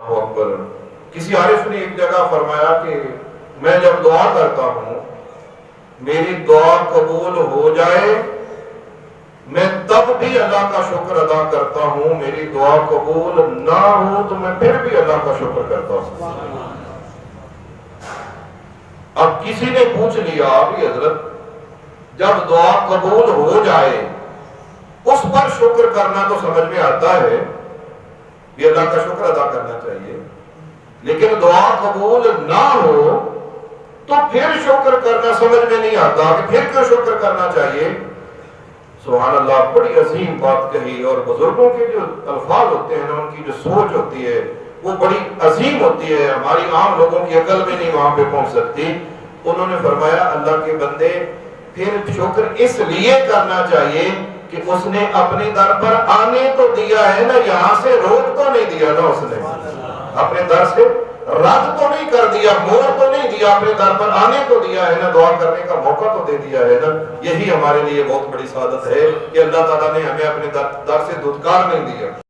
اکبر۔ کسی عارف نے ایک جگہ فرمایا کہ میں جب دعا کرتا ہوں میری دعا قبول ہو جائے میں تب بھی اللہ کا شکر ادا کرتا ہوں، میری دعا قبول نہ ہو تو میں پھر بھی اللہ کا شکر کرتا ہوں۔ اب کسی نے پوچھ لیا بھی حضرت جب دعا قبول ہو جائے اس پر شکر کرنا تو سمجھ میں آتا ہے کہ اللہ کا شکر ادا کرنا چاہیے، لیکن دعا قبول نہ ہو تو پھر شکر کرنا سمجھ میں نہیں آتا کہ پھر کیوں شکر کرنا چاہیے۔ سبحان اللہ، بڑی عظیم بات کہی، اور بزرگوں کے جو الفاظ ہوتے ہیں نا ان کی جو سوچ ہوتی ہے وہ بڑی عظیم ہوتی ہے، ہماری عام لوگوں کی عقل میں نہیں وہاں پہ پہنچ سکتی۔ انہوں نے فرمایا اللہ کے بندے پھر شکر اس لیے کرنا چاہیے کہ اس نے اپنے در پر آنے تو دیا ہے نا، یہاں سے روک تو نہیں دیا نا، اس نے اپنے در سے رد تو نہیں کر دیا، موڑ تو نہیں دیا، اپنے در پر آنے تو دیا ہے نا، دعا کرنے کا موقع تو دے دیا ہے نا۔ یہی ہمارے لیے بہت بڑی سعادت ہے کہ اللہ تعالیٰ نے ہمیں اپنے در سے دھتکار نہیں دیا۔